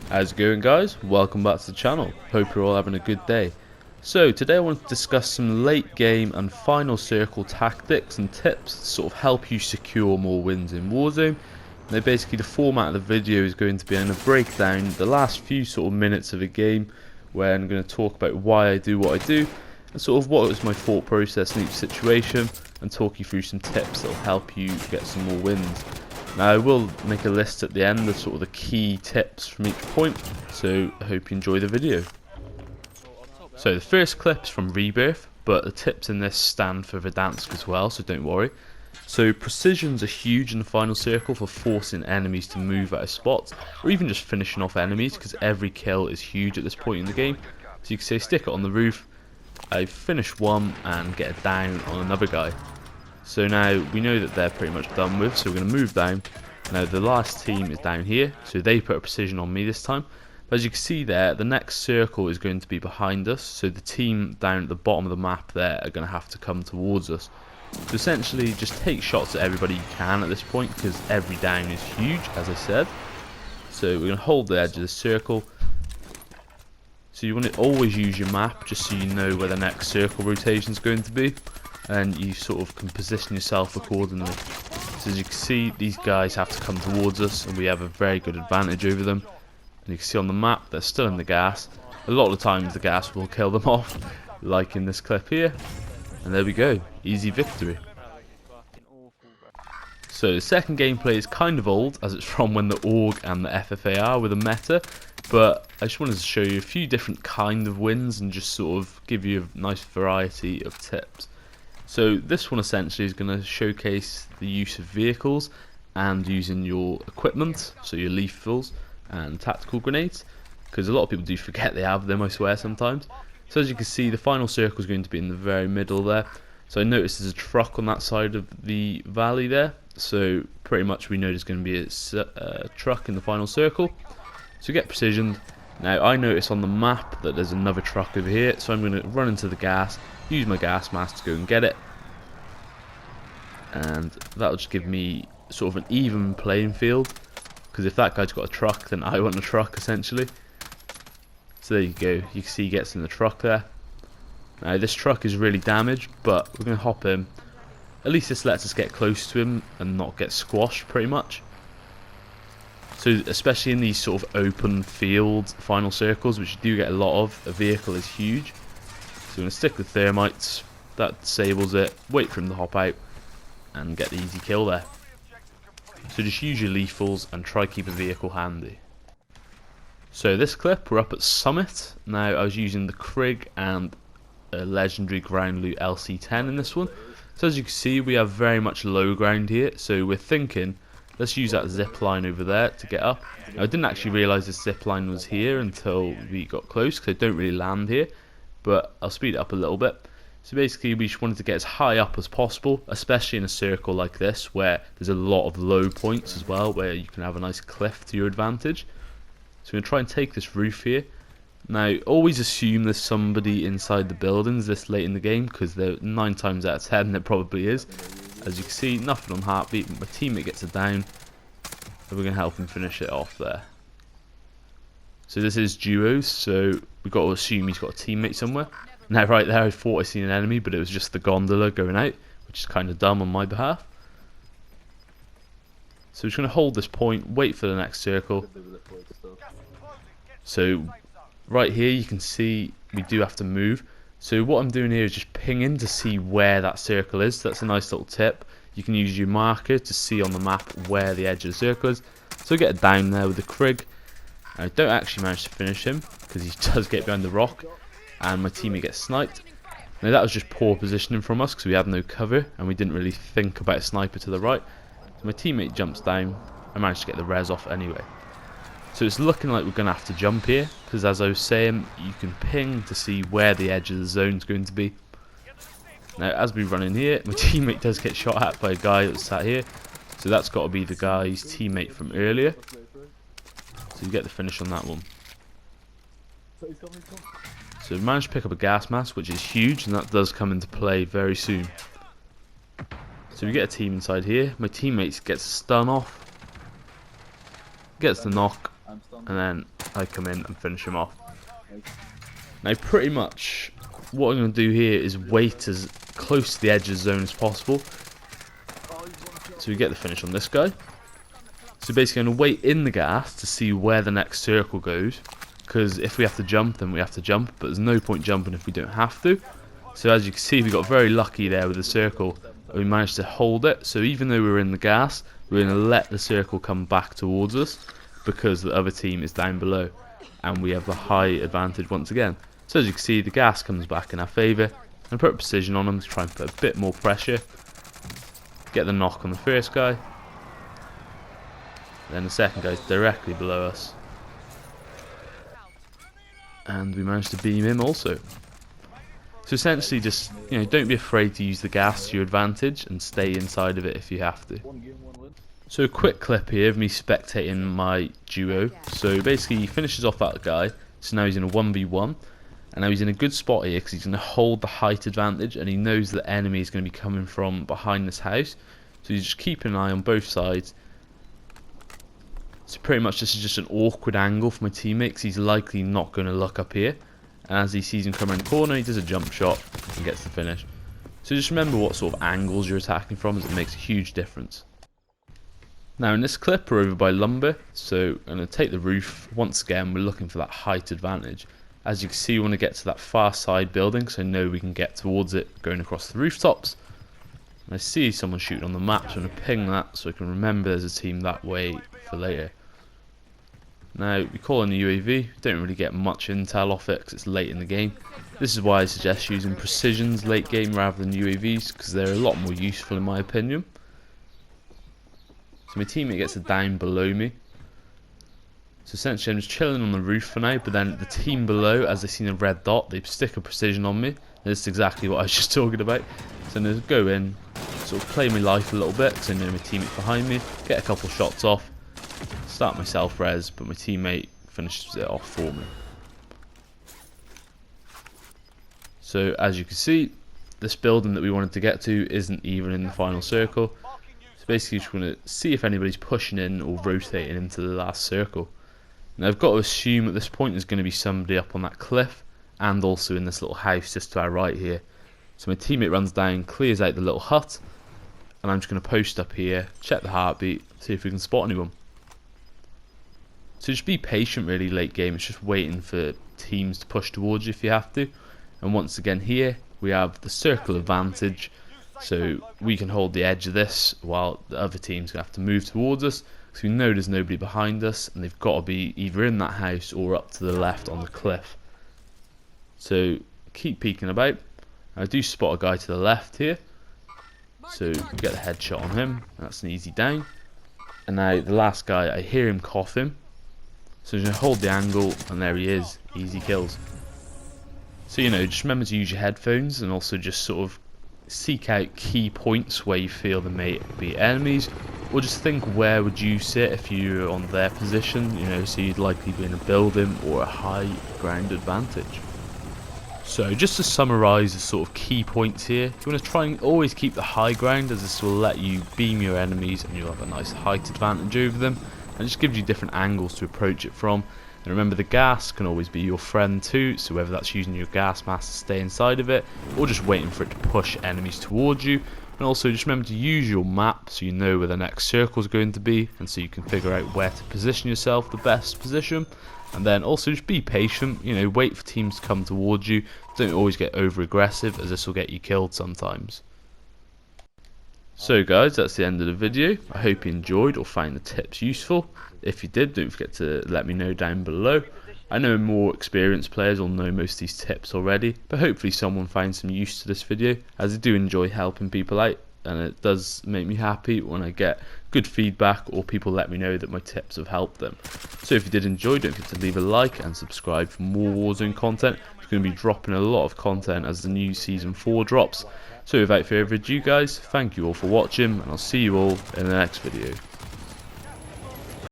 How's it going, guys? Welcome back to the channel. Hope you're all having a good day. So today I want to discuss some late game and final circle tactics and tips to sort of help you secure more wins in Warzone. Now basically the format of the video is going to be I'm going to break down the last few sort of minutes of a game where I'm going to talk about why I do what I do and sort of what was my thought process in each situation and talk you through some tips that will help you get some more wins. Now I will make a list at the end of sort of the key tips from each point, so I hope you enjoy the video. So the first clip's from Rebirth, but the tips in this stand for Verdansk as well, so don't worry. So precisions are huge in the final circle for forcing enemies to move out of spots, or even just finishing off enemies, because every kill is huge at this point in the game. So you can say stick it on the roof, I finish one and get a down on another guy. So now we know that they're pretty much done with, so we're going to move down. Now the last team is down here, so they put a precision on me this time. But as you can see there, the next circle is going to be behind us, so the team down at the bottom of the map there are going to have to come towards us. So essentially just take shots at everybody you can at this point, because every down is huge, as I said. So we're going to hold the edge of the circle. So you want to always use your map, just so you know where the next circle rotation is going to be. And you sort of can position yourself accordingly. So as you can see, these guys have to come towards us and we have a very good advantage over them. And you can see on the map they're still in the gas. A lot of the times the gas will kill them off, like in this clip here. And there we go, easy victory. So the second gameplay is kind of old, as it's from when the org and the FFAR were the meta, but I just wanted to show you a few different kind of wins and just sort of give you a nice variety of tips. So this one essentially is going to showcase the use of vehicles and using your equipment, so your lethals and tactical grenades, because a lot of people do forget they have them, I swear, sometimes. So as you can see, the final circle is going to be in the very middle there. So I noticed there's a truck on that side of the valley there, so pretty much we know there's going to be a truck in the final circle. So get precisioned. Now I notice on the map that there's another truck over here, so I'm going to run into the gas, use my gas mask to go and get it, and that'll just give me sort of an even playing field, because if that guy's got a truck then I want a truck essentially. So there you go, you can see he gets in the truck there. Now this truck is really damaged, but we're going to hop in. At least this lets us get close to him and not get squashed pretty much. So especially in these sort of open field final circles, which you do get a lot of, a vehicle is huge. So we're going to stick with thermites, that disables it, wait for him to hop out and get the easy kill there. So just use your lethals and try keep a vehicle handy. So this clip, we're up at Summit. Now I was using the Krig and a legendary ground loot LC10 in this one. So as you can see, we have very much low ground here, so we're thinking let's use that zip line over there to get up. Now, I didn't actually realise this zip line was here until we got close, because I don't really land here, but I'll speed it up a little bit. So basically we just wanted to get as high up as possible, especially in a circle like this where there's a lot of low points as well, where you can have a nice cliff to your advantage. So we're going to try and take this roof here. Now always assume there's somebody inside the buildings this late in the game, because 9 times out of 10 there probably is. As you can see, nothing on heartbeat, my teammate gets a down, and we're going to help him finish it off there. So this is duos, so we've got to assume he's got a teammate somewhere. Now right there I thought I seen an enemy, but it was just the gondola going out, which is kind of dumb on my behalf. So we're just going to hold this point, wait for the next circle. So right here you can see we do have to move. So what I'm doing here is just pinging to see where that circle is. That's a nice little tip. You can use your marker to see on the map where the edge of the circle is. So I get down there with the Krig. I don't actually manage to finish him, because he does get behind the rock, and my teammate gets sniped. Now that was just poor positioning from us, because we had no cover, and we didn't really think about a sniper to the right. So my teammate jumps down. I managed to get the res off anyway. So it's looking like we're going to have to jump here, because as I was saying, you can ping to see where the edge of the zone is going to be. Now as we run in here, my teammate does get shot at by a guy that's sat here, so that's got to be the guy's teammate from earlier. So you get the finish on that one. So we managed to pick up a gas mask, which is huge, and that does come into play very soon. So we get a team inside here, my teammate gets a stun off, gets the knock, and then I come in and finish him off. Now pretty much what I'm going to do here is wait as close to the edge of the zone as possible. So we get the finish on this guy. So basically I'm going to wait in the gas to see where the next circle goes. Because if we have to jump, then we have to jump. But there's no point jumping if we don't have to. So as you can see, we got very lucky there with the circle. We managed to hold it. So even though we were in the gas, we're going to let the circle come back towards us. Because the other team is down below. And we have the high advantage once again. So as you can see, the gas comes back in our favour. And put precision on them to try and put a bit more pressure. Get the knock on the first guy. Then the second guy's directly below us. And we managed to beam him also. So essentially just, don't be afraid to use the gas to your advantage and stay inside of it if you have to. So a quick clip here of me spectating my duo. So basically he finishes off that guy. So now he's in a 1v1. And now he's in a good spot here because he's going to hold the height advantage. And he knows the enemy is going to be coming from behind this house. So he's just keeping an eye on both sides. So pretty much this is just an awkward angle for my teammate because he's likely not going to look up here. And as he sees him come around the corner, he does a jump shot and gets the finish. So just remember what sort of angles you're attacking from, as it makes a huge difference. Now in this clip we're over by lumber, so I'm going to take the roof. Once again we're looking for that height advantage. As you can see we want to get to that far side building, so I know we can get towards it going across the rooftops. And I see someone shooting on the map, so I'm going to ping that so I can remember there's a team that way for later. Now we call in the UAV, don't really get much intel off it because it's late in the game. This is why I suggest using precisions late game rather than UAVs, because they're a lot more useful in my opinion. So my teammate gets a down below me. So essentially I'm just chilling on the roof for now, but then the team below, as they see a red dot, they stick a precision on me. And this is exactly what I was just talking about. So I'm going to go in, sort of play my life a little bit because I know my teammate behind me, get a couple shots off. Start my self-res, but my teammate finishes it off for me. So as you can see, this building that we wanted to get to isn't even in the final circle. So basically just want to see if anybody's pushing in or rotating into the last circle. Now I've got to assume at this point there's going to be somebody up on that cliff and also in this little house just to our right here. So my teammate runs down, clears out the little hut, and I'm just going to post up here, check the heartbeat, see if we can spot anyone. So just be patient really late game, it's just waiting for teams to push towards you if you have to. And once again here we have the circle advantage, so we can hold the edge of this while the other team's going to have to move towards us, because we know there's nobody behind us and they've got to be either in that house or up to the left on the cliff. So keep peeking about. I do spot a guy to the left here, so get the headshot on him, that's an easy down. And now the last guy, I hear him coughing. So I'm going to hold the angle, and there he is, easy kills. So just remember to use your headphones, and also just sort of seek out key points where you feel there may be enemies, or just think where would you sit if you were on their position, so you'd likely be in a building or a high ground advantage. So just to summarise the sort of key points here, you want to try and always keep the high ground, as this will let you beam your enemies and you'll have a nice height advantage over them. And it just gives you different angles to approach it from. And remember, the gas can always be your friend too, so whether that's using your gas mask to stay inside of it or just waiting for it to push enemies towards you. And also just remember to use your map so you know where the next circle is going to be, and so you can figure out where to position yourself the best position. And then also just be patient, wait for teams to come towards you. Don't always get over aggressive, as this will get you killed sometimes. So guys, that's the end of the video. I hope you enjoyed or found the tips useful. If you did, don't forget to let me know down below. I know more experienced players will know most of these tips already, but hopefully someone finds some use to this video, as I do enjoy helping people out, and it does make me happy when I get good feedback or people let me know that my tips have helped them. So if you did enjoy, don't forget to leave a like and subscribe for more Warzone content. It's going to be dropping a lot of content as the new Season 4 drops. So without further ado guys, thank you all for watching, and I'll see you all in the next video.